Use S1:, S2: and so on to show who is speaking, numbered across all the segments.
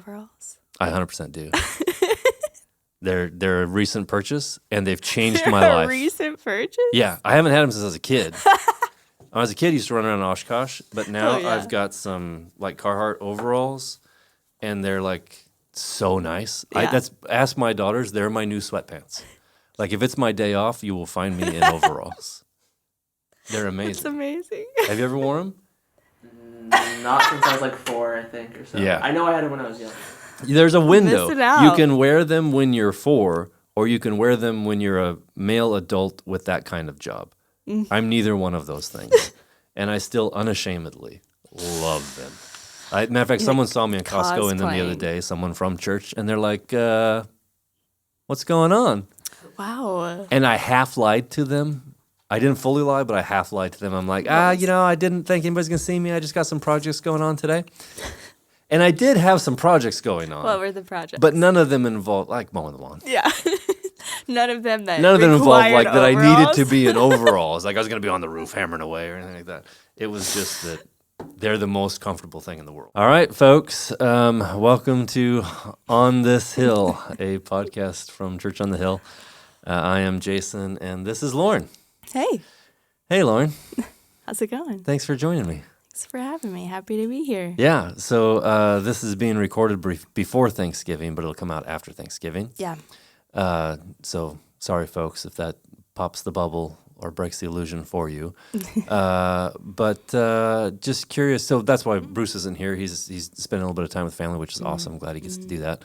S1: overalls?
S2: I 100% do. They're a recent purchase, and they've changed my life.
S1: A recent purchase?
S2: Yeah, I haven't had them since I was a kid. When I was a kid, I used to run around in Oshkosh, but now I've got some like Carhartt overalls, and they're like so nice.
S1: Yeah.
S2: Ask my daughters; they're my new sweatpants. Like if it's my day off, you will find me in overalls. They're amazing.
S1: It's amazing.
S2: Have you ever worn them?
S3: Not since I was like 4, I think, or so.
S2: Yeah.
S3: I know I had it when I was young.
S2: There's a window.
S1: Missing out.
S2: You can wear them when you're 4, or you can wear them when you're a male adult with that kind of job. I'm neither one of those things, and I still unashamedly love them. Matter of fact, someone saw me in Costco in them the other day, someone from church, and they're like, what's going on?
S1: Wow.
S2: And I half lied to them. I didn't fully lie, but I half lied to them. I'm like, I didn't think anybody's going to see me. I just got some projects going on today. And I did have some projects going on.
S1: What were the projects?
S2: But none of them involved, like mowing the lawn.
S1: Yeah. None of them
S2: involved like that I needed to be in
S1: overalls.
S2: overalls. Like I was going to be on the roof hammering away or anything like that. It was just that they're the most comfortable thing in the world. All right, folks. Welcome to On This Hill, a podcast from Church on the Hill. I am Jason, and this is Lauren.
S1: Hey.
S2: Hey, Lauren.
S1: How's it going?
S2: Thanks for joining me.
S1: Thanks for having me. Happy to be here.
S2: Yeah, so this is being recorded before Thanksgiving, but it'll come out after Thanksgiving.
S1: Yeah.
S2: So sorry, folks, if that pops the bubble or breaks the illusion for you. But just curious. So that's why Bruce isn't here. He's spending a little bit of time with family, which is awesome. I'm glad he gets to do that.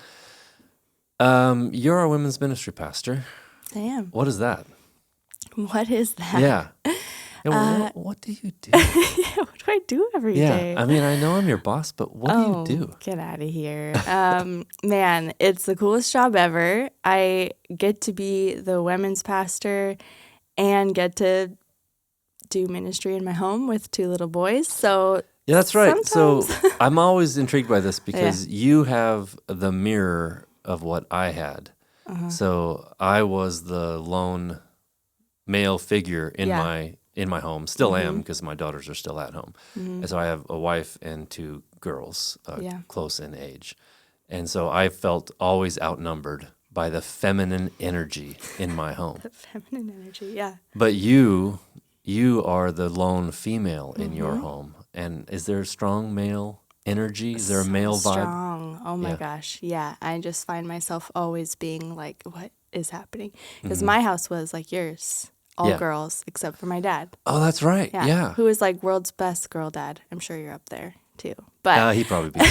S2: You're our women's ministry pastor.
S1: I am.
S2: What is that?
S1: What is that?
S2: Yeah. What do you do?
S1: What do I do every day?
S2: I mean, I know I'm your boss, but what do you do?
S1: Get out of here. Man, it's the coolest job ever. I get to be the women's pastor and get to do ministry in my home with 2 little boys. So
S2: yeah, that's right.
S1: sometimes...
S2: So I'm always intrigued by this because you have the mirror of what I had. So I was the lone male figure in my home, still am because my daughters are still at home. And so I have a wife and 2 girls, close in age. And so I felt always outnumbered by the feminine energy in my home.
S1: The feminine energy, yeah.
S2: But you are the lone female in your home. And is there a strong male energy? Is there a male vibe?
S1: Strong. Oh my gosh. Yeah. I just find myself always being like, what is happening? Because my house was like yours. All girls except for my dad.
S2: Oh, that's right. Yeah.
S1: Who is like world's best girl dad. I'm sure you're up there too. But
S2: he probably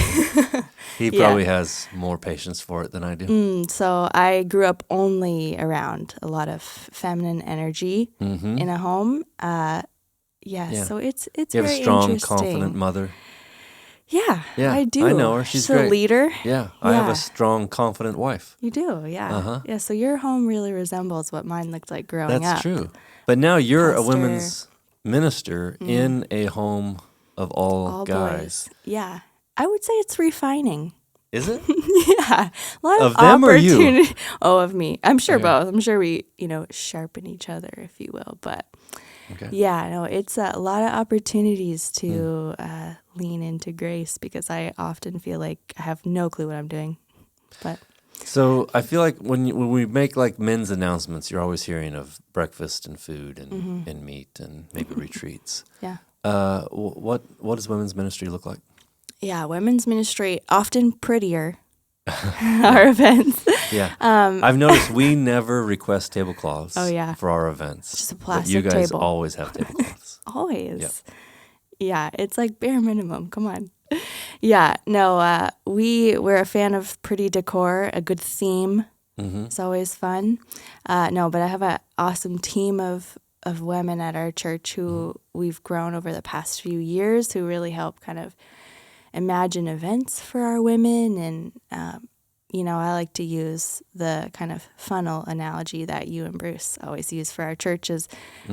S2: he probably has more patience for it than I do.
S1: So I grew up only around a lot of feminine energy in a home. So it's
S2: you have
S1: very
S2: a strong,
S1: interesting.
S2: confident mother.
S1: Yeah, I do.
S2: I know her. She's
S1: a
S2: great.
S1: leader.
S2: Yeah, I have a strong, confident wife.
S1: You do, yeah. Yeah, so your home really resembles what mine looked like growing up.
S2: That's true. But now you're
S1: Pastor.
S2: a women's minister in a home of all guys.
S1: Boys. Yeah. I would say it's refining.
S2: Is it?
S1: Yeah. A lot
S2: of them or you?
S1: Oh, of me. I'm sure both. I'm sure we, sharpen each other, if you will. But it's a lot of opportunities to lean into grace because I often feel like I have no clue what I'm doing. But
S2: so I feel like when we make like men's announcements, you're always hearing of breakfast and food and meat and maybe retreats.
S1: Yeah.
S2: What does women's ministry look like?
S1: Yeah, women's ministry, often prettier, our events.
S2: Yeah. I've noticed we never request tablecloths for our events.
S1: Just a plastic
S2: but you guys
S1: table.
S2: always have tablecloths.
S1: Always. Yeah, it's like bare minimum. Come on. Yeah, no, we're a fan of pretty decor, a good theme. It's always fun. But I have an awesome team of women at our church who we've grown over the past few years who really help kind of imagine events for our women. And, I like to use the kind of funnel analogy that you and Bruce always use for our churches.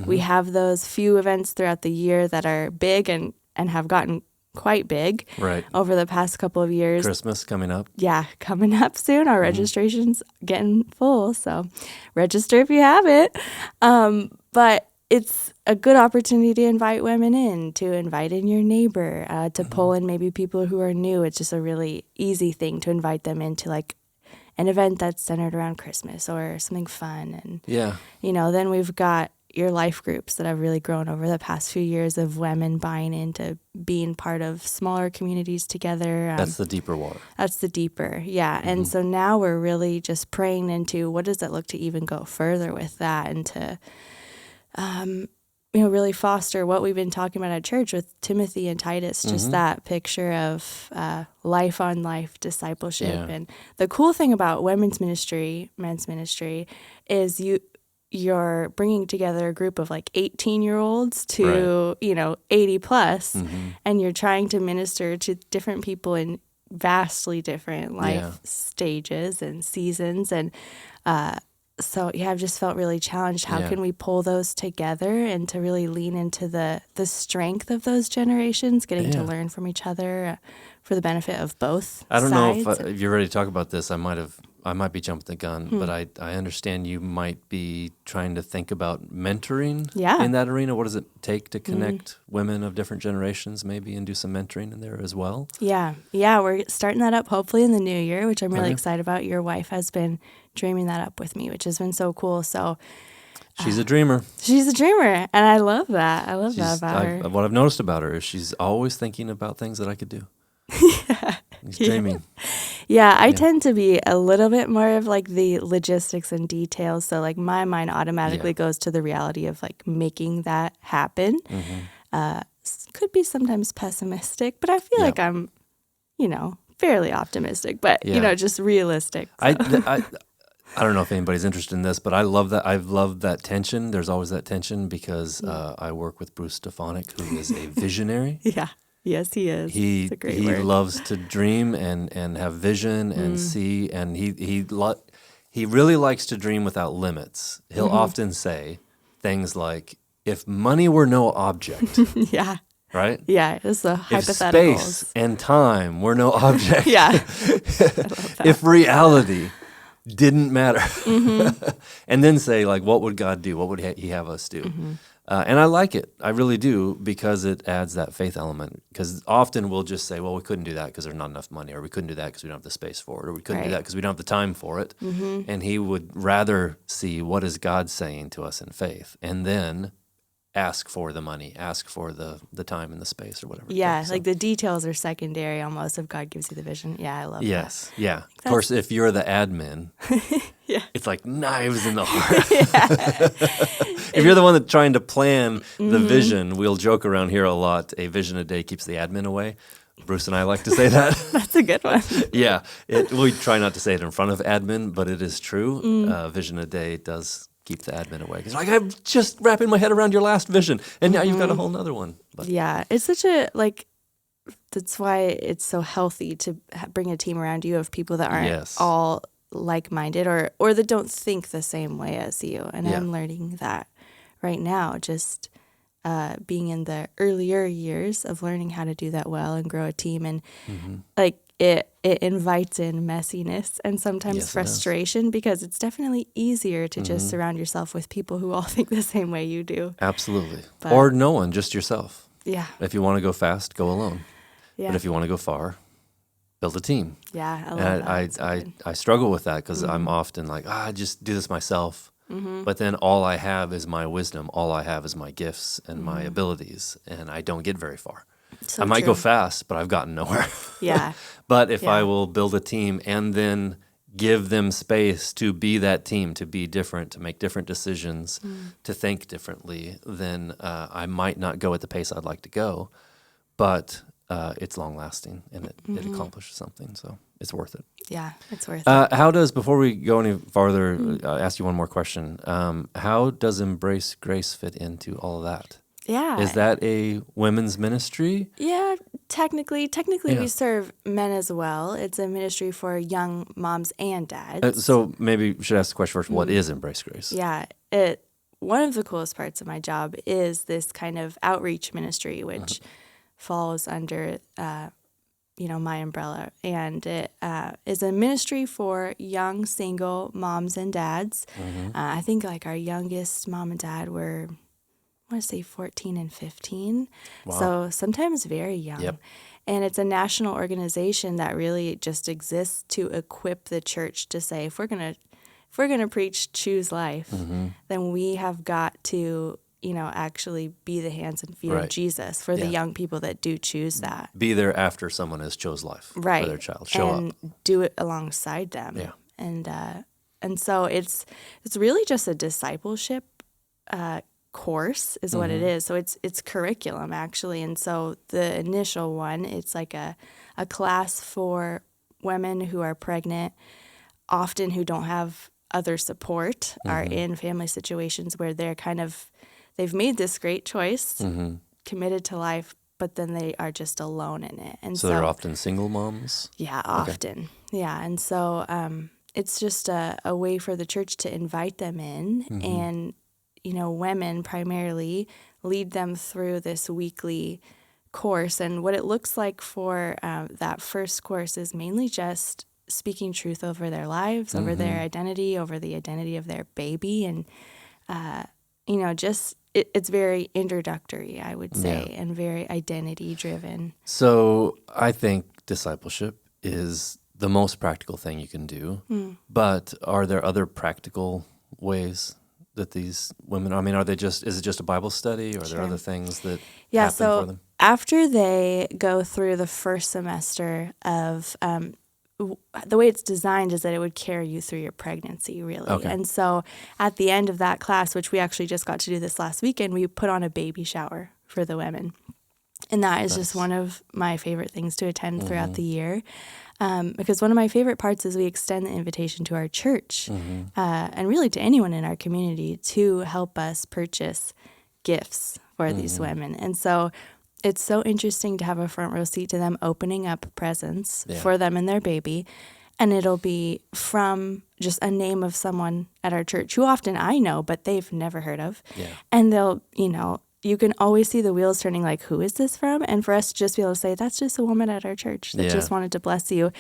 S1: We have those few events throughout the year that are big and have gotten quite big over the past couple of years.
S2: Christmas coming up. Yeah,
S1: coming up soon. Our registration's getting full, so register if you have it. But it's a good opportunity to invite women in, to invite in your neighbor, to pull in maybe people who are new. It's just a really easy thing to invite them into like an event that's centered around Christmas or something fun. And, then we've got your life groups that have really grown over the past few years of women buying into being part of smaller communities together.
S2: That's the deeper water.
S1: That's the deeper, yeah. And so now we're really just praying into what does it look to even go further with that and to, really foster what we've been talking about at church with Timothy and Titus, just that picture of life on life discipleship.
S2: Yeah.
S1: And the cool thing about men's ministry is you're bringing together a group of like 18-year-olds to, 80 plus, and you're trying to minister to different people in vastly different life stages and seasons. And so, I've just felt really challenged. How can we pull those together and to really lean into the strength of those generations, getting to learn from each other for the benefit of both
S2: I don't
S1: sides.
S2: know if you're ready to talk about this. I might be jumping the gun, but I understand you might be trying to think about mentoring in that arena. What does it take to connect women of different generations maybe and do some mentoring in there as well? Yeah,
S1: we're starting that up hopefully in the new year, which I'm really excited about. Your wife has been dreaming that up with me, which has been so cool. So
S2: she's a dreamer.
S1: She's a dreamer, and I love that. I love that about her.
S2: What I've noticed about her is she's always thinking about things that I could do. She's dreaming.
S1: I tend to be a little bit more of like the logistics and details. So like my mind automatically goes to the reality of like making that happen. Could be sometimes pessimistic, but I feel like I'm, fairly optimistic, but just realistic. So.
S2: I don't know if anybody's interested in this, but I love that. I've loved that tension. There's always that tension because I work with Bruce Stefanik, who is a visionary.
S1: Yes, he is.
S2: He
S1: word.
S2: loves to dream and have vision and see, and he really likes to dream without limits. He'll often say things like, "If money were no object," right?
S1: Yeah, it's a hypothetical.
S2: If space and time were no object,
S1: I love that.
S2: If reality didn't matter, and then say like, "What would God do? What would He have us do?" And I like it. I really do, because it adds that faith element. Because often we'll just say, well, we couldn't do that because there's not enough money, or we couldn't do that because we don't have the space for it, or we couldn't do that because we don't have the time for it. And he would rather see what is God saying to us in faith, and then ask for the money, ask for the time and the space or whatever.
S1: Yeah, like the details are secondary almost if God gives you the vision. Yeah, I love that.
S2: Yes, yeah. Of course, if you're the admin, it's like knives in the heart. If you're the one that's trying to plan the vision, we'll joke around here a lot, a vision a day keeps the admin away. Bruce and I like to say that.
S1: That's a good one.
S2: We try not to say it in front of admin, but it is true. Vision a day does keep the admin away. It's like, I'm just wrapping my head around your last vision, and now you've got a whole nother one. But.
S1: Yeah, it's such a, that's why it's so healthy to bring a team around you of people that aren't all like-minded or that don't think the same way as you. And I'm learning that right now, just being in the earlier years of learning how to do that well and grow a team. And it invites in messiness and sometimes frustration, because it's definitely easier to just surround yourself with people who all think the same way you do.
S2: Absolutely. Or no one, just yourself.
S1: Yeah.
S2: If you want to go fast, go alone.
S1: Yeah.
S2: But if you want to go far, build a team.
S1: Yeah, I love that.
S2: I struggle with that because I'm often like, I just do this myself. But then all I have is my wisdom. All I have is my gifts and my abilities, and I don't get very far.
S1: So
S2: I might
S1: true.
S2: go fast, but I've gotten nowhere.
S1: Yeah.
S2: But if I will build a team and then give them space to be that team, to be different, to make different decisions, to think differently, then I might not go at the pace I'd like to go, but it's long-lasting and it accomplishes something, so it's worth it.
S1: Yeah, it's worth it.
S2: How does, before we go any farther, ask you one more question, how does Embrace Grace fit into all of that?
S1: Yeah.
S2: Is that a women's ministry?
S1: Yeah, technically we serve men as well. It's a ministry for young moms and dads.
S2: So maybe we should ask the question first, what is Embrace Grace?
S1: Yeah, one of the coolest parts of my job is this kind of outreach ministry, which falls under my umbrella. And it is a ministry for young single moms and dads. I think like our youngest mom and dad were want to say 14 and 15.
S2: Wow.
S1: So sometimes very young.
S2: Yep.
S1: And it's a national organization that really just exists to equip the church to say, if we're gonna preach choose life, then we have got to, actually be the hands and feet of
S2: Right.
S1: Jesus for the
S2: Yeah.
S1: young people that do choose that.
S2: Be there after someone has chose life
S1: Right.
S2: for their child. Show
S1: and
S2: up.
S1: do it alongside them.
S2: Yeah.
S1: And so it's really just a discipleship course is what it is. So it's curriculum actually. And so the initial one, it's like a class for women who are pregnant, often who don't have other support, are in family situations where they've made this great choice, committed to life, but then they are just alone in it. And
S2: So they're often single moms?
S1: yeah, often. Yeah. And so it's just a way for the church to invite them in and, women primarily lead them through this weekly course. And what it looks like for that first course is mainly just speaking truth over their lives, over their identity, over the identity of their baby. And, it's very introductory, I would say, and very identity driven.
S2: So I think discipleship is the most practical thing you can do. But are there other practical ways that these women, is it just a Bible study, or are there other things that happen for them?
S1: After they go through the first semester of the way it's designed is that it would carry you through your pregnancy, really.
S2: Okay.
S1: And so at the end of that class, which we actually just got to do this last weekend, we put on a baby shower for the women. And that is just one of my favorite things to attend throughout the year. Because one of my favorite parts is we extend the invitation to our church and really to anyone in our community to help us purchase gifts for these women. And so it's so interesting to have a front row seat to them opening up presents for them and their baby. And it'll be from just a name of someone at our church who often I know, but they've never heard of.
S2: Yeah.
S1: And they'll, you can always see the wheels turning, like, who is this from? And for us to just be able to say, that's just a woman at our church that just wanted to bless you.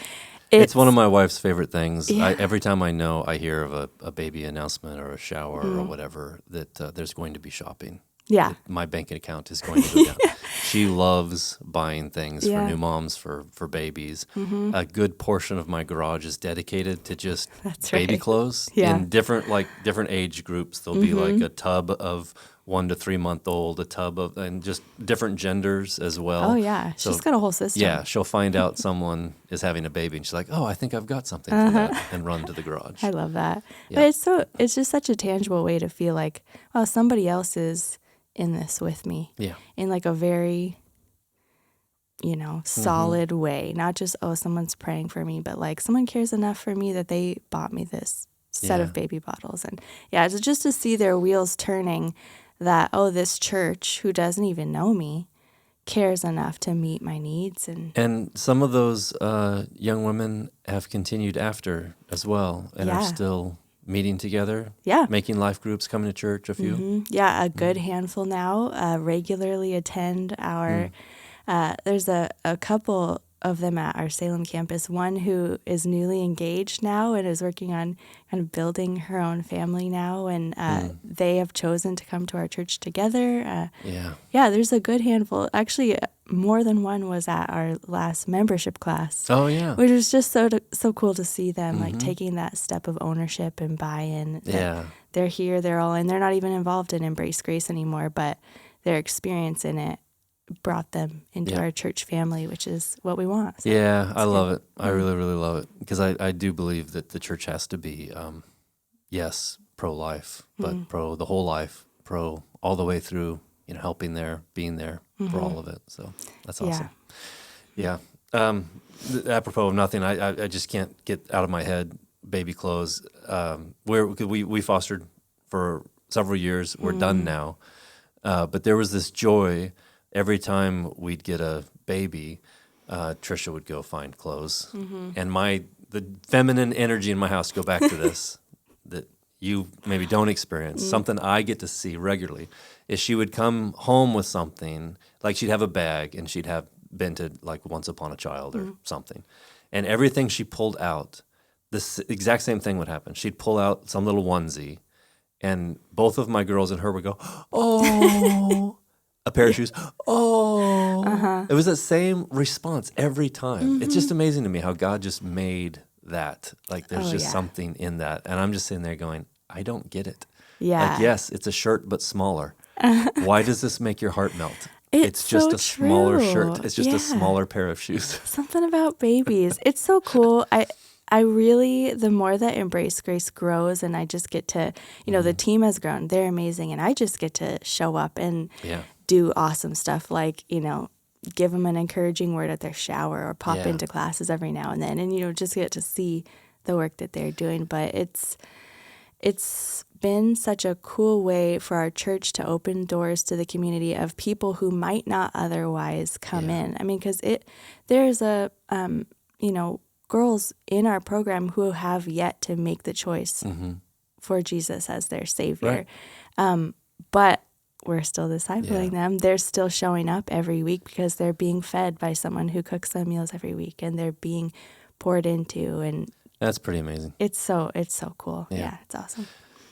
S2: It's one of my wife's favorite things.
S1: Yeah.
S2: Every time I hear of a baby announcement or a shower or whatever, that there's going to be shopping.
S1: Yeah.
S2: My bank account is going to go down. She loves buying things for new moms, for babies. A good portion of my garage is dedicated to just baby clothes.
S1: Yeah.
S2: In different age groups. There'll be like a tub of 1 to 3 month old, a tub of, and just different genders as well.
S1: Oh, yeah. She's got a whole system.
S2: Yeah, she'll find out someone is having a baby, and she's like, "Oh, I think I've got something for that," and run to the garage.
S1: I love that.
S2: Yeah.
S1: But it's just such a tangible way to feel like, well, somebody else is in this with me.
S2: Yeah.
S1: In like a very, solid way. Not just, oh, someone's praying for me, but like someone cares enough for me that they bought me this set of baby bottles. And it's just to see their wheels turning that, oh, this church who doesn't even know me cares enough to meet my needs.
S2: And some of those young women have continued after as well and are still meeting together, making life groups, coming to church, a few.
S1: Yeah, a good handful now regularly attend our, there's a couple of them at our Salem campus, one who is newly engaged now and is working on kind of building her own family now, and they have chosen to come to our church together. There's a good handful. Actually, more than one was at our last membership class.
S2: Oh, yeah.
S1: Which was just so cool to see them like taking that step of ownership and buy-in. They're here, they're all in. They're not even involved in Embrace Grace anymore, but their experience in it brought them into our church family, which is what we want. So
S2: I love it. I really, really love it, because I do believe that the church has to be, yes, pro-life, but pro the whole life, pro all the way through, helping there, being there for all of it. So that's awesome. Yeah. Apropos of nothing, I just can't get out of my head baby clothes. We fostered for several years. We're done now. But there was this joy every time we'd get a baby. Trisha would go find clothes, and the feminine energy in my house, go back to this, that you maybe don't experience, something I get to see regularly, is she would come home with something, like she'd have a bag and she'd have been to like Once Upon a Child or something, and everything she pulled out, this exact same thing would happen. She'd pull out some little onesie And both of my girls and her would go, oh, a pair of shoes, oh. It was the same response every time. It's just amazing to me how God just made that. Like there's just something in that. And I'm just sitting there going, I don't get it.
S1: Yeah.
S2: Like, yes, it's a shirt, but smaller. Why does this make your heart melt?
S1: It's
S2: just
S1: so
S2: a smaller
S1: true.
S2: shirt. It's just
S1: Yeah.
S2: a smaller pair of shoes.
S1: Something about babies. It's so cool. I really, the more that Embrace Grace grows and I just get to, the team has grown. They're amazing. And I just get to show up and do awesome stuff like, give them an encouraging word at their shower or pop into classes every now and then. And, just get to see the work that they're doing. But it's been such a cool way for our church to open doors to the community of people who might not otherwise come in. I mean, because there's girls in our program who have yet to make the choice for Jesus as their Savior.
S2: Right.
S1: But we're still discipling them. They're still showing up every week because they're being fed by someone who cooks them meals every week, and they're being poured into. And
S2: that's pretty amazing.
S1: It's so cool. Yeah, it's awesome.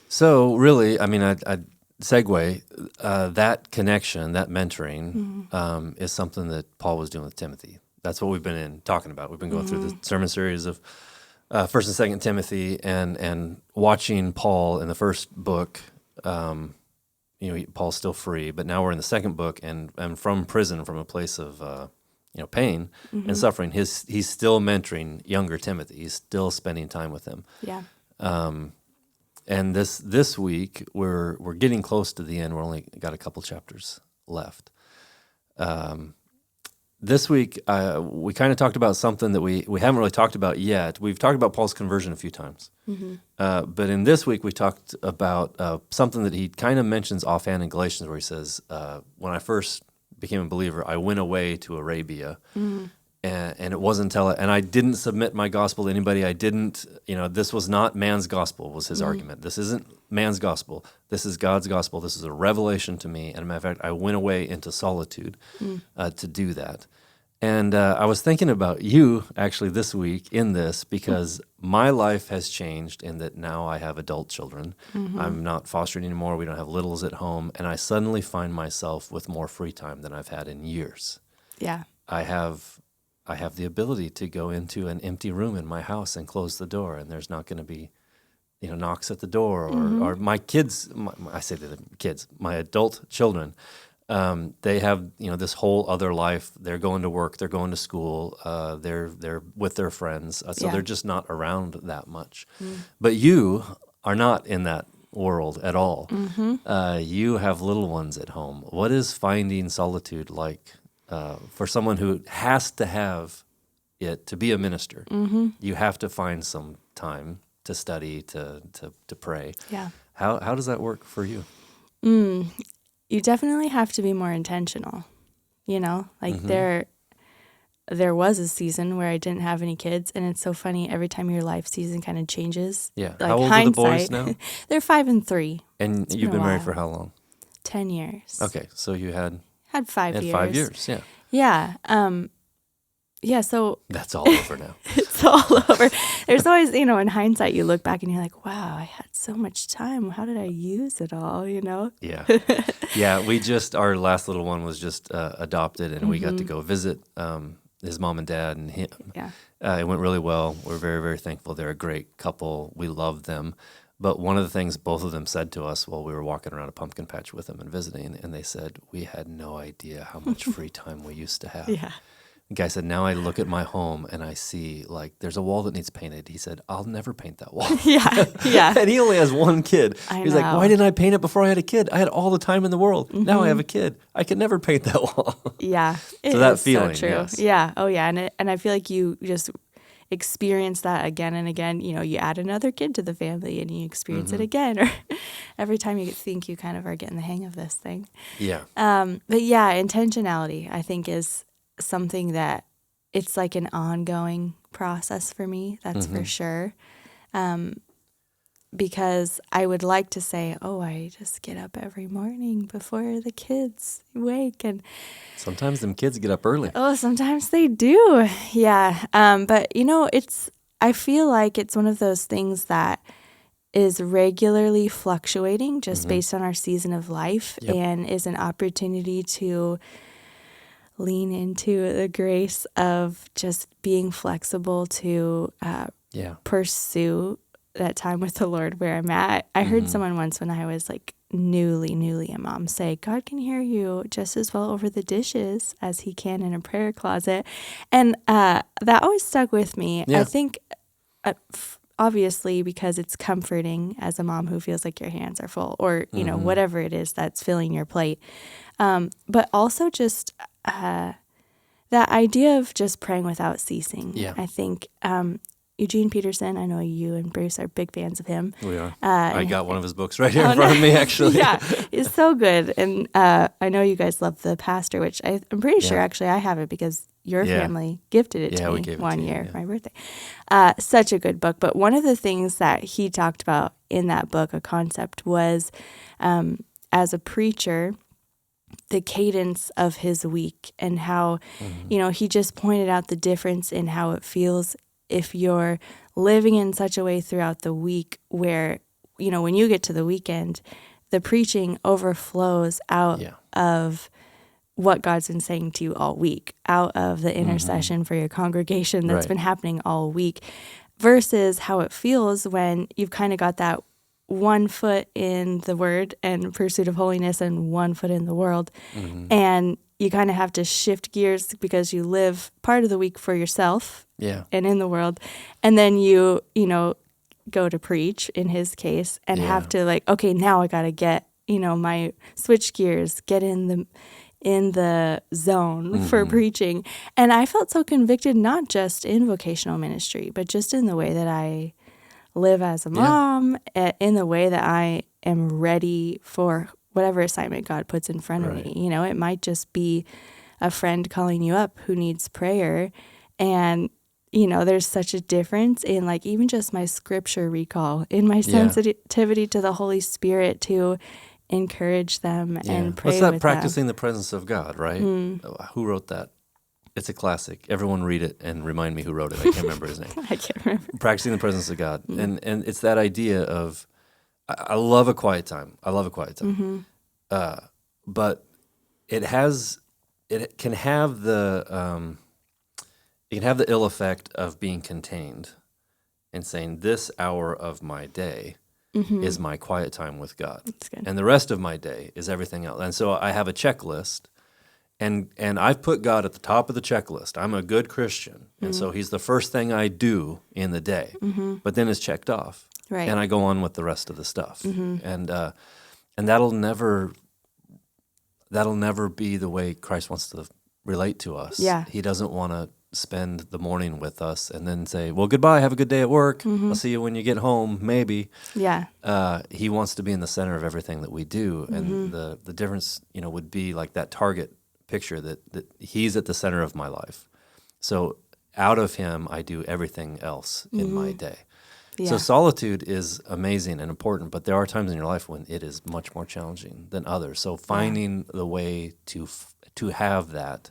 S2: So really, I mean, I'd segue, that connection, that mentoring is something that Paul was doing with Timothy. That's what we've been talking about. We've been going through the sermon series of 1st and 2nd Timothy, and watching Paul in the first book. Paul's still free, but now we're in the second book, and from prison, from a place of pain and suffering. He's still mentoring younger Timothy. He's still spending time with him.
S1: Yeah.
S2: And this week we're getting close to the end. We're only got a couple chapters left. This week, we kind of talked about something that we haven't really talked about yet. We've talked about Paul's conversion a few times. But in this week, we talked about something that he kind of mentions offhand in Galatians, where he says, when I first became a believer, I went away to Arabia. And it wasn't until and I didn't submit my gospel to anybody. I didn't, this was not man's gospel, was his argument. This isn't man's gospel. This is God's gospel. This is a revelation to me. And as a matter of fact, I went away into solitude to do that. And I was thinking about you actually this week in this, because my life has changed in that now I have adult children. I'm not fostering anymore. We don't have littles at home. And I suddenly find myself with more free time than I've had in years.
S1: Yeah.
S2: I have the ability to go into an empty room in my house and close the door, and there's not going to be, knocks at the door, or my kids. I say to the kids, my adult children, they have this whole other life. They're going to work, they're going to school, they're with their friends, so they're just not around that much. But you are not in that world at all. You have little ones at home. What is finding solitude like? For someone who has to have it to be a minister, you have to find some time to study, to pray.
S1: Yeah.
S2: How does that work for you?
S1: You definitely have to be more intentional. There was a season where I didn't have any kids, and it's so funny. Every time your life season kind of changes.
S2: Yeah.
S1: Like
S2: how old are the boys now?
S1: They're 5 and 3.
S2: And you've been married for how long?
S1: 10 years.
S2: Okay, so you had
S1: 5 years.
S2: 5 years, yeah.
S1: Yeah. So
S2: that's all over now.
S1: It's all over. There's always, in hindsight, you look back and you're like, wow, I had so much time. How did I use it all,
S2: Yeah. Yeah, our last little one was just adopted, and we got to go visit his mom and dad and him.
S1: Yeah.
S2: It went really well. We're very, very thankful. They're a great couple. We love them. But one of the things both of them said to us while we were walking around a pumpkin patch with them and visiting, and they said, we had no idea how much free time we used to have.
S1: Yeah.
S2: The guy said, now I look at my home and I see, there's a wall that needs painted. He said, I'll never paint that wall.
S1: Yeah.
S2: And he only has one kid.
S1: He's
S2: like, why didn't I paint it before I had a kid? I had all the time in the world. Now I have a kid. I could never paint that wall.
S1: Yeah.
S2: So that feeling,
S1: so true.
S2: yes.
S1: Yeah. Oh, yeah. And I feel like you just experience that again and again. You add another kid to the family and you experience it again, or every time you think you kind of are getting the hang of this thing.
S2: Yeah.
S1: But yeah, intentionality, I think, is something that it's like an ongoing process for me. That's for sure. Because I would like to say, I just get up every morning before the kids wake, and
S2: sometimes them kids get up early.
S1: Sometimes they do. Yeah. But I feel like it's one of those things that is regularly fluctuating just based on our season of life, and is an opportunity to lean into the grace of just being flexible to pursue that time with the Lord where I'm at. I heard someone once when I was like newly a mom say, God can hear you just as well over the dishes as he can in a prayer closet. And that always stuck with me. I think obviously because it's comforting as a mom who feels like your hands are full, or, you know, whatever it is that's filling your plate. But also just that idea of just praying without ceasing.
S2: Yeah.
S1: I think Eugene Peterson, I know you and Bruce are big fans of him.
S2: We are. I got one of his books right here in front of me, actually.
S1: Yeah, it's so good. And I know you guys love The Pastor, which I'm pretty sure actually I have it because your family gifted it to me one year for my birthday. Such a good book. But one of the things that he talked about in that book, a concept, was as a preacher, the cadence of his week, and how, you know, he just pointed out the difference in how it feels if you're living in such a way throughout the week where, you know, when you get to the weekend, the preaching overflows out of what God's been saying to you all week, out of the intercession for your congregation that's been happening all week, versus how it feels when you've kind of got that one foot in the Word and pursuit of holiness and one foot in the world. And you kind of have to shift gears because you live part of the week for yourself and in the world. And then you know, go to preach in his case and have to like, okay, now I got to get, you know, my switch gears, get in the zone for preaching. And I felt so convicted, not just in vocational ministry, but just in the way that I live as a mom, in the way that I am ready for whatever assignment God puts in front of me. You know, it might just be a friend calling you up who needs prayer. And, you know, there's such a difference in like even just my scripture recall, in my sensitivity to the Holy Spirit to encourage them and pray with them.
S2: What's that practicing the presence of God, right? Who wrote that? It's a classic. Everyone read it and remind me who wrote it. I can't remember his name.
S1: I can't remember.
S2: Practicing the presence of God. And it's that idea of, I love a quiet time. I love a quiet time. But it can have the ill effect of being contained and saying, this hour of my day is my quiet time with God.
S1: That's good.
S2: And the rest of my day is everything else. And so I have a checklist, and I've put God at the top of the checklist. I'm a good Christian, and so he's the first thing I do in the day. But then it's checked off.
S1: Right.
S2: And I go on with the rest of the stuff, and that'll never be the way Christ wants to relate to us.
S1: Yeah.
S2: He doesn't want to spend the morning with us and then say, "Well, goodbye, have a good day at work. I'll see you when you get home, maybe."
S1: Yeah.
S2: He wants to be in the center of everything that we do, and the difference, you know, would be like that target picture that he's at the center of my life. So out of him, I do everything else in my day.
S1: Yeah.
S2: So solitude is amazing and important, but there are times in your life when it is much more challenging than others. So finding the way to have that,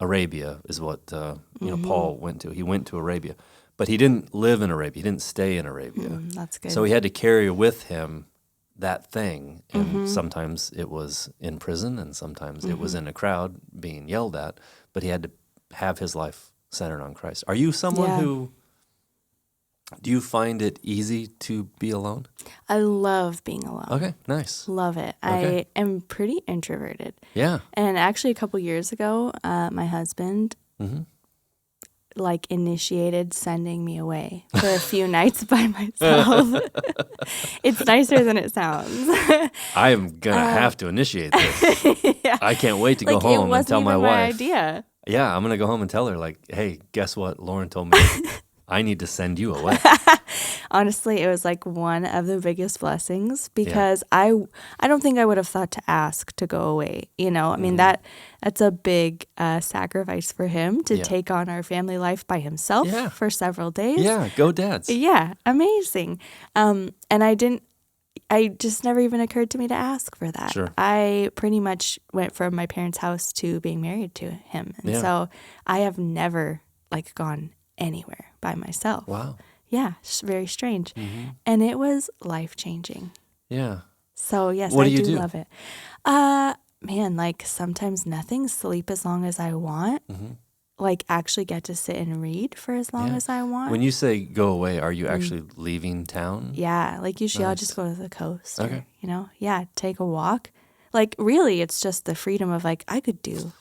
S2: Arabia is what Paul went to. He went to Arabia, but he didn't live in Arabia. He didn't stay in Arabia.
S1: That's good.
S2: So he had to carry with him that thing, and sometimes it was in prison, and sometimes it was in a crowd being yelled at. But he had to have his life centered on Christ. Are you someone who? Do you find it easy to be alone?
S1: I love being alone.
S2: Okay, nice.
S1: Love it.
S2: Okay.
S1: I am pretty introverted.
S2: Yeah.
S1: And actually a couple years ago, my husband initiated sending me away for a few nights by myself. It's nicer than it sounds.
S2: I am going to have to initiate this. I can't wait to go home and tell my wife.
S1: Idea.
S2: Yeah, I'm going to go home and tell her, like, hey, guess what? Lauren told me I need to send you away.
S1: Honestly, it was like one of the biggest blessings because I don't think I would have thought to ask to go away. You know, I mean, that's a big sacrifice for him to take on our family life by himself for several days.
S2: Yeah, go dads.
S1: Yeah, amazing. And I just never even occurred to me to ask for that.
S2: Sure.
S1: I pretty much went from my parents' house to being married to him. And so I have never gone anywhere by myself.
S2: Wow.
S1: Yeah, very strange. And it was life-changing.
S2: Yeah.
S1: So, yes,
S2: What
S1: I
S2: do you
S1: do
S2: do?
S1: love it. Man, like sometimes nothing, sleep as long as I want. Like actually get to sit and read for as long
S2: Yeah.
S1: as I want.
S2: When you say go away, are you actually leaving town?
S1: Yeah, like usually I'll
S2: Nice.
S1: just go to the coast
S2: Okay.
S1: or, take a walk. Like really, it's just the freedom of like, I could do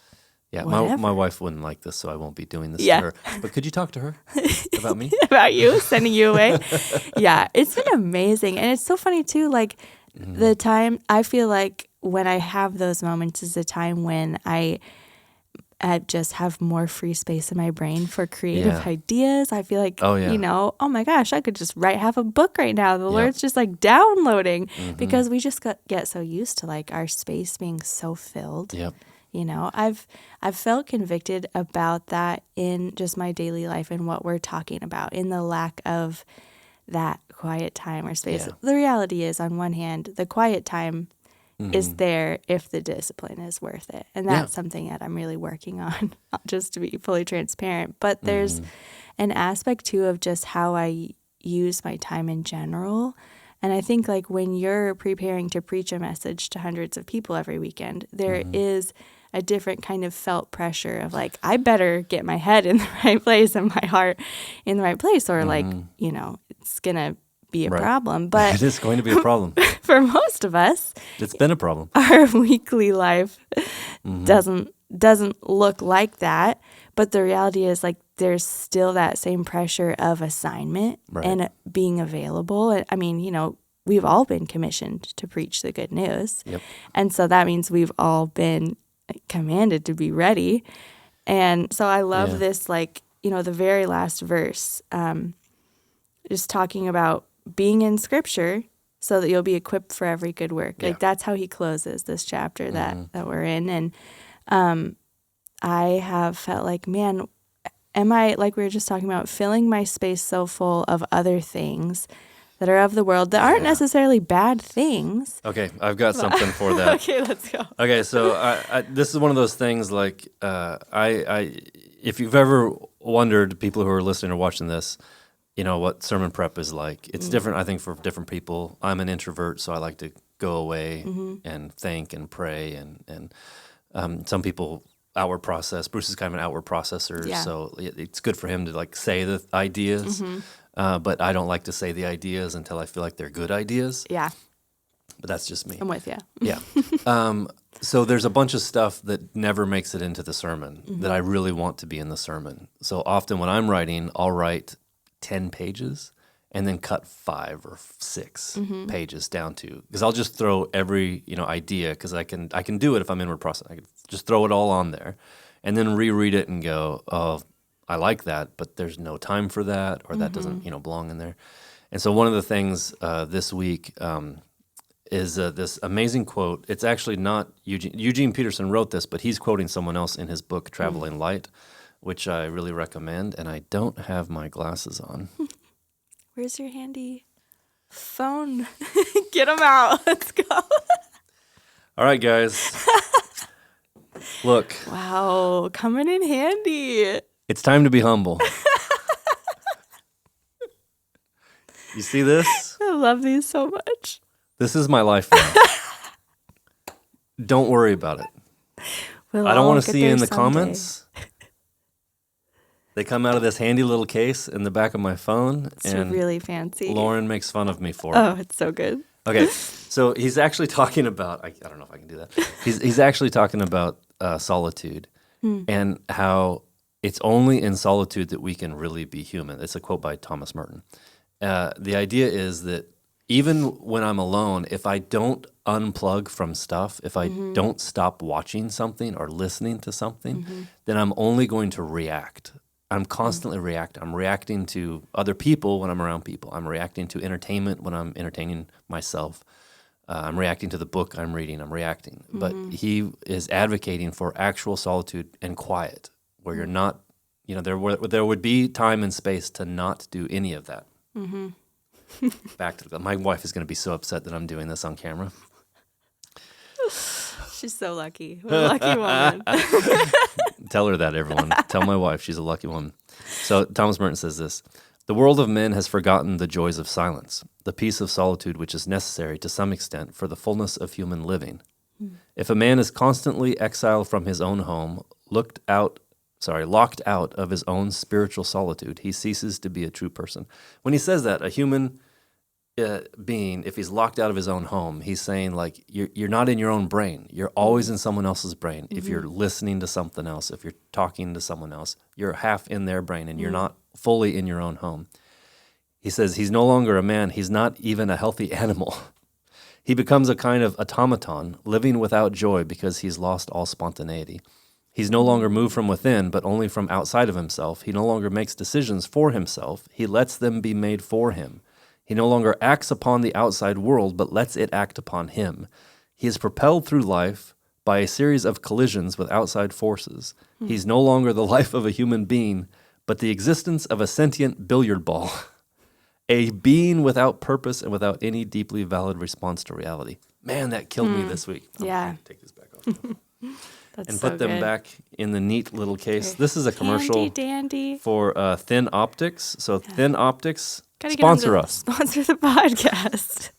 S2: Yeah,
S1: whatever.
S2: my wife wouldn't like this, so I won't be doing this
S1: Yeah.
S2: to her. But could you talk to her about me?
S1: About you, sending you away. Yeah, it's been amazing. And it's so funny too, like the time, I feel like when I have those moments is a time when I just have more free space in my brain for creative
S2: Yeah.
S1: ideas. I feel like,
S2: Oh, yeah.
S1: oh my gosh, I could just write half a book right now. The
S2: Yep.
S1: Lord's just like downloading because we just get so used to like our space being so filled.
S2: Yep.
S1: I've felt convicted about that in just my daily life and what we're talking about in the lack of that quiet time or space.
S2: Yeah.
S1: The reality is, on one hand, the quiet time is there if the discipline is worth it. And that's something that I'm really working on, just to be fully transparent. But there's an aspect too of just how I use my time in general. And I think like when you're preparing to preach a message to hundreds of people every weekend, there is a different kind of felt pressure of like, I better get my head in the right place and my heart in the right place, or like, it's going to be a problem. But
S2: It is going to be a problem.
S1: for most of us,
S2: It's been a problem.
S1: our weekly life doesn't look like that. But the reality is like there's still that same pressure of assignment and being available. And I mean, we've all been commissioned to preach the good news.
S2: Yep.
S1: And so that means we've all been commanded to be ready. And so I love this, like, the very last verse, just talking about being in scripture so that you'll be equipped for every good work.
S2: Yeah.
S1: Like that's how he closes this chapter that we're in. And I have felt like, man, am I, like we were just talking about, filling my space so full of other things that are of the world that aren't necessarily bad things.
S2: Okay, I've got something for that.
S1: Okay, let's go.
S2: Okay, so I this is one of those things like if you've ever wondered, people who are listening or watching this, what sermon prep is like. It's different, I think, for different people. I'm an introvert, so I like to go away and think and pray, and some people outward process. Bruce is kind of an outward processor, so it's good for him to like say the ideas. But I don't like to say the ideas until I feel like they're good ideas.
S1: Yeah.
S2: But that's just me.
S1: I'm with you.
S2: Yeah. So there's a bunch of stuff that never makes it into the sermon that I really want to be in the sermon. So often when I'm writing, I'll write 10 pages and then cut 5 or 6 pages down to, because I'll just throw every idea, because I can do it if I'm inward process. I can just throw it all on there and then reread it and go, oh, I like that, but there's no time for that, or that doesn't belong in there. And so one of the things this week is this amazing quote. It's actually not Eugene Peterson wrote this, but he's quoting someone else in his book, Traveling Light, which I really recommend. And I don't have my glasses on.
S1: Where's your handy phone? Get them out. Let's go.
S2: All right, guys. Look.
S1: Wow, coming in handy.
S2: It's time to be humble. You see this?
S1: I love these so much.
S2: This is my life now. Don't worry about it.
S1: We'll
S2: I don't
S1: all
S2: want to
S1: get
S2: see you
S1: there
S2: in the
S1: someday.
S2: comments. They come out of this handy little case in the back of my phone,
S1: It's
S2: and
S1: really fancy.
S2: Lauren makes fun of me for it.
S1: Oh, it's so good.
S2: Okay, so he's actually talking about, I don't know if I can do that. He's actually talking about solitude and how it's only in solitude that we can really be human. It's a quote by Thomas Merton. The idea is that even when I'm alone, if I don't unplug from stuff, if I don't stop watching something or listening to something, then I'm only going to react. I'm constantly reacting. I'm reacting to other people when I'm around people. I'm reacting to entertainment when I'm entertaining myself. I'm reacting to the book I'm reading. I'm reacting. But he is advocating for actual solitude and quiet, where you're not, there would be time and space to not do any of that. Back to my wife is going to be so upset that I'm doing this on camera.
S1: She's so lucky. What a lucky woman.
S2: Tell her that, everyone. Tell my wife she's a lucky woman. So Thomas Merton says this: The world of men has forgotten the joys of silence, the peace of solitude which is necessary to some extent for the fullness of human living. If a man is constantly exiled from his own home, locked out of his own spiritual solitude, he ceases to be a true person. When he says that, a human being, if he's locked out of his own home, he's saying like you're not in your own brain. You're always in someone else's brain. Mm-hmm. If you're listening to something else, if you're talking to someone else, you're half in their brain and you're not fully in your own home. He says he's no longer a man. He's not even a healthy animal. He becomes a kind of automaton, living without joy because he's lost all spontaneity. He's no longer moved from within, but only from outside of himself. He no longer makes decisions for himself. He lets them be made for him. He no longer acts upon the outside world, but lets it act upon him. He is propelled through life by a series of collisions with outside forces. He's no longer the life of a human being, but the existence of a sentient billiard ball, a being without purpose and without any deeply valid response to reality. Man, that killed me this week.
S1: Yeah.
S2: Take these back off.
S1: That's
S2: And
S1: so
S2: put them
S1: good.
S2: back in the neat little case. This is a commercial
S1: Handy dandy.
S2: for Thin Optics. So Thin Optics,
S1: Gotta get 'em to
S2: sponsor us.
S1: Sponsor the podcast.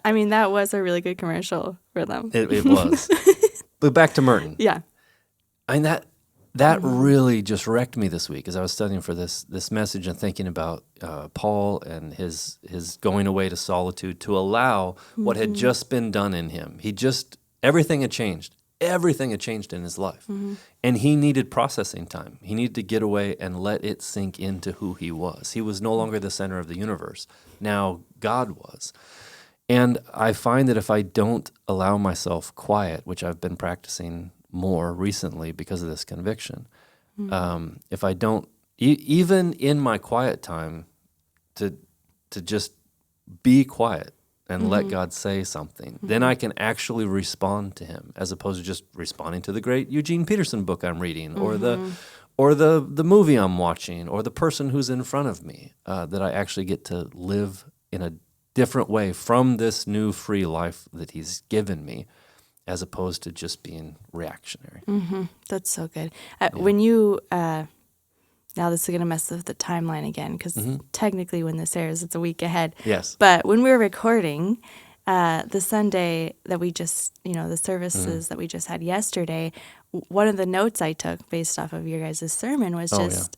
S1: I mean, that was a really good commercial for them.
S2: It was. But back to Merton.
S1: Yeah.
S2: I mean, that really just wrecked me this week as I was studying for this message and thinking about Paul and his going away to solitude to allow what had just been done in him. Everything had changed. Everything had changed in his life. And he needed processing time. He needed to get away and let it sink into who he was. He was no longer the center of the universe. Now God was. And I find that if I don't allow myself quiet, which I've been practicing more recently because of this conviction, if I don't, even in my quiet time, to just be quiet and let God say something, then I can actually respond to him as opposed to just responding to the great Eugene Peterson book I'm reading or the movie I'm watching or the person who's in front of me, that I actually get to live in a different way from this new free life that he's given me as opposed to just being reactionary.
S1: That's so good. When you, now this is going to mess with the timeline again because technically when this airs, it's a week ahead.
S2: Yes.
S1: But when we were recording, the Sunday that we just, the services that we just had yesterday, one of the notes I took based off of your guys' sermon was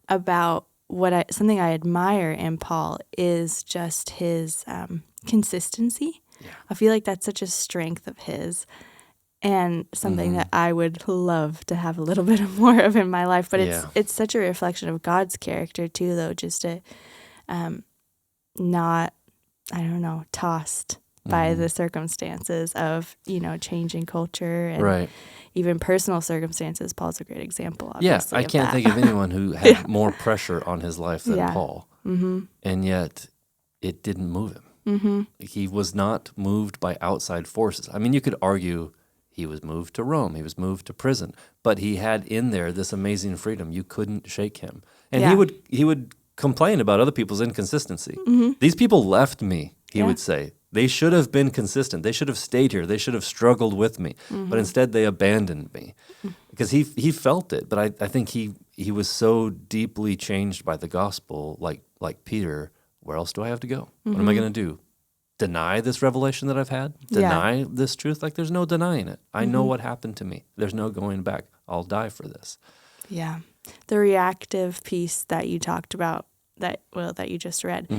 S1: about something I admire in Paul is just his consistency. Yeah. I feel like that's such a strength of his and something that I would love to have a little bit more of in my life. But it's such a reflection of God's character too, though, just to not, tossed by the circumstances of, changing culture and even personal circumstances. Paul's a great example, obviously.
S2: Yeah, I can't think of anyone who had more pressure on his life than Paul. And yet it didn't move him. He was not moved by outside forces. I mean, you could argue he was moved to Rome, he was moved to prison, but he had in there this amazing freedom. You couldn't shake him. And he would complain about other people's inconsistency. These people left me, he would say. They should have been consistent. They should have stayed here. They should have struggled with me. But instead they abandoned me. Because he felt it, but I think he was so deeply changed by the gospel, like Peter. Where else do I have to go? What am I going to do? Deny this revelation that I've had? Deny this truth? Like, there's no denying it. I know what happened to me. There's no going back. I'll die for this. Yeah.
S1: The reactive piece that you talked about, that you just read,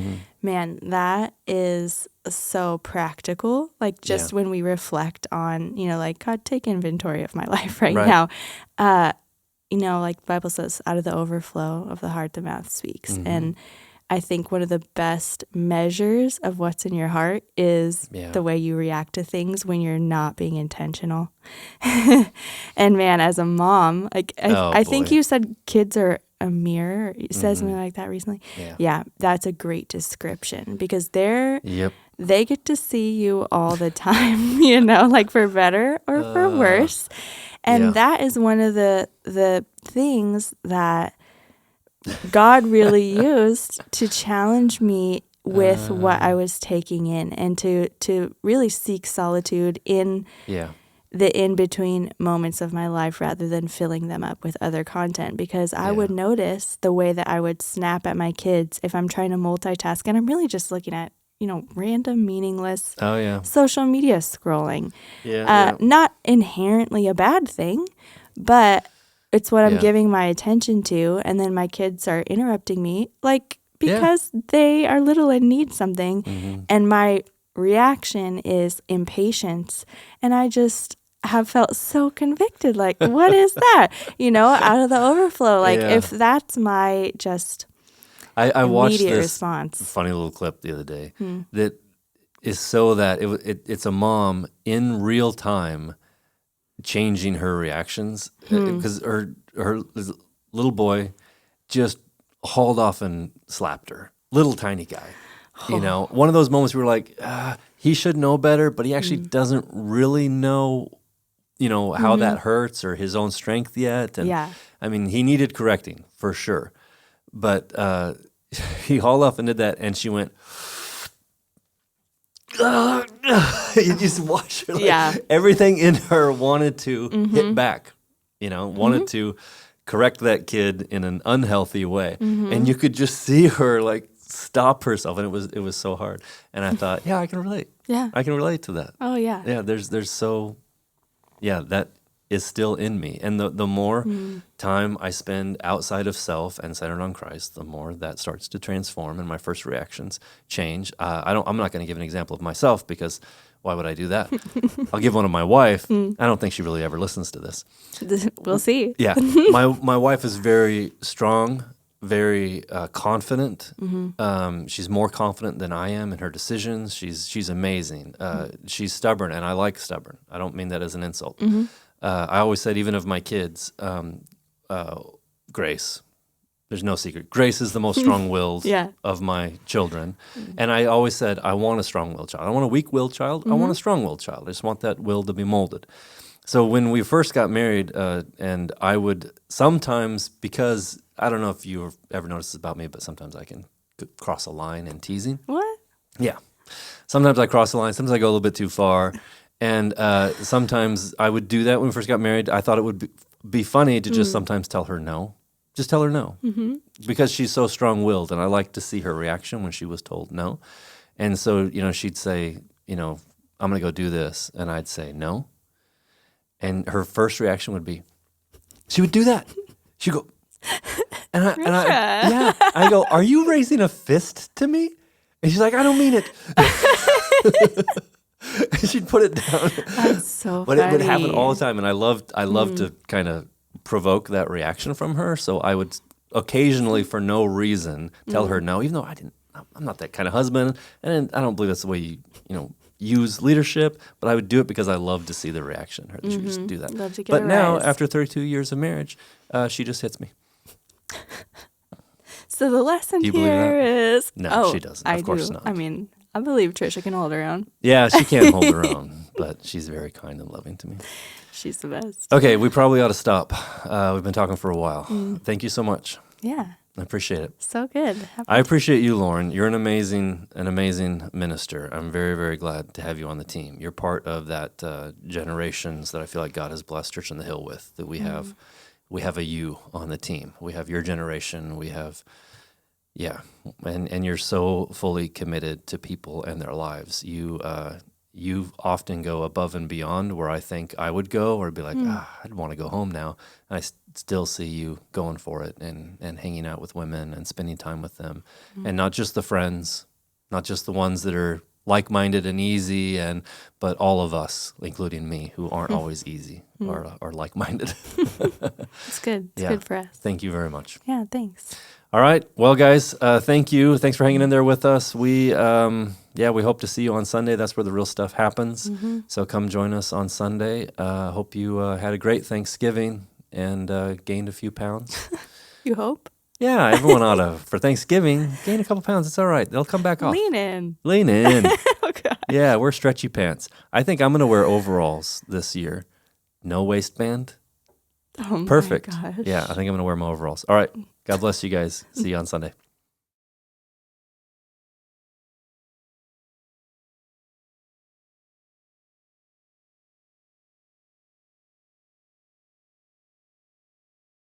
S1: man, that is so practical. Like, just when we reflect on, God, take inventory of my life right now. Like the Bible says, out of the overflow of the heart, the mouth speaks. And I think one of the best measures of what's in your heart is the way you react to things when you're not being intentional. And man, as a mom, I think you said kids are a mirror. You said something like that recently. Yeah, that's a great description because they get to see you all the time, like for better or for worse. And that is one of the things that God really used to challenge me with what I was taking in and to really seek solitude in the in-between moments of my life rather than filling them up with other content, because I would notice the way that I would snap at my kids if I'm trying to multitask and I'm really just looking at, random meaningless social media scrolling. Not inherently a bad thing, but it's what I'm giving my attention to, and then my kids are interrupting me because they are little and need something, and my reaction is impatience, and I just have felt so convicted. Like, what is that? Out of the overflow. If that's my just
S2: I watched
S1: immediate
S2: this
S1: response.
S2: funny little clip the other day that is so that it's a mom in real time changing her reactions because her little boy just hauled off and slapped her. Little tiny guy. One of those moments where we're like, he should know better, but he actually doesn't really know, how that hurts or his own strength yet. And I mean, he needed correcting for sure. But he hauled off and did that, and she went, you just watch her. Everything in her wanted to hit back, wanted to correct that kid in an unhealthy way. And you could just see her stop herself, and it was so hard. And I thought, I can relate. I can relate to that.
S1: Oh yeah.
S2: Yeah, there's that is still in me. And the more time I spend outside of self and centered on Christ, the more that starts to transform and my first reactions change. I'm not going to give an example of myself, because why would I do that? I'll give one of my wife. I don't think she really ever listens to this.
S1: We'll see.
S2: Yeah. My wife is very strong, very confident. She's more confident than I am in her decisions. She's amazing. She's stubborn, and I like stubborn. I don't mean that as an insult. I always said, even of my kids, Grace, there's no secret. Grace is the most strong-willed of my children. And I always said, I want a strong-willed child. I want a weak-willed child. I want a strong-willed child. I just want that will to be molded. So when we first got married, and I would sometimes, because I don't know if you ever noticed this about me, but sometimes I can cross a line in teasing.
S1: What?
S2: Yeah. Sometimes I cross the line. Sometimes I go a little bit too far. And sometimes I would do that when we first got married. I thought it would be funny to just sometimes tell her no. Just tell her no. Because she's so strong-willed, and I like to see her reaction when she was told no. And so, she'd say, I'm going to go do this. And I'd say no. And her first reaction would be, she would do that. She'd go, I go, are you raising a fist to me? And she's like, I don't mean it. She'd put it down.
S1: That's so
S2: but
S1: funny.
S2: It would happen all the time, and I loved to kind of provoke that reaction from her. So I would occasionally, for no reason, tell her no, even though I'm not that kind of husband, and I don't believe that's the way you use leadership. But I would do it because I love to see the reaction. Her, she would just do that.
S1: Love to get
S2: but
S1: a
S2: now,
S1: rise.
S2: after 32 years of marriage, she just hits me.
S1: So the lesson
S2: Do you believe
S1: here is
S2: No, she doesn't. Of course not.
S1: I mean, I believe Trisha can hold her own.
S2: Yeah, she can't hold her own, but she's very kind and loving to me.
S1: She's the best.
S2: Okay, we probably ought to stop. We've been talking for a while. Thank you so much.
S1: Yeah.
S2: I appreciate it.
S1: So good.
S2: I appreciate you, Lauren. You're an amazing minister. I'm very, very glad to have you on the team. You're part of that generations that I feel like God has blessed Church on the Hill with. That we have a you on the team. We have your generation. We have, and you're so fully committed to people and their lives. You often go above and beyond where I think I would go, or be like, I'd want to go home now. And I still see you going for it and hanging out with women and spending time with them. And not just the friends, not just the ones that are like-minded and easy, but all of us, including me, who aren't always easy or like-minded.
S1: It's good. It's good for us.
S2: Thank you very much.
S1: Yeah, thanks.
S2: All right. Well, guys, thank you. Thanks for hanging in there with us. We hope to see you on Sunday. That's where the real stuff happens. So come join us on Sunday. Hope you had a great Thanksgiving and gained a few pounds.
S1: You hope?
S2: Yeah, everyone ought to, for Thanksgiving, gain a couple pounds. It's all right. They'll come back off.
S1: Lean in.
S2: Oh,
S1: God.
S2: Yeah, wear stretchy pants. I think I'm going to wear overalls this year. No waistband.
S1: Oh,
S2: Perfect.
S1: my gosh.
S2: Yeah, I think I'm going to wear my overalls. All right. God bless you guys. See you on Sunday.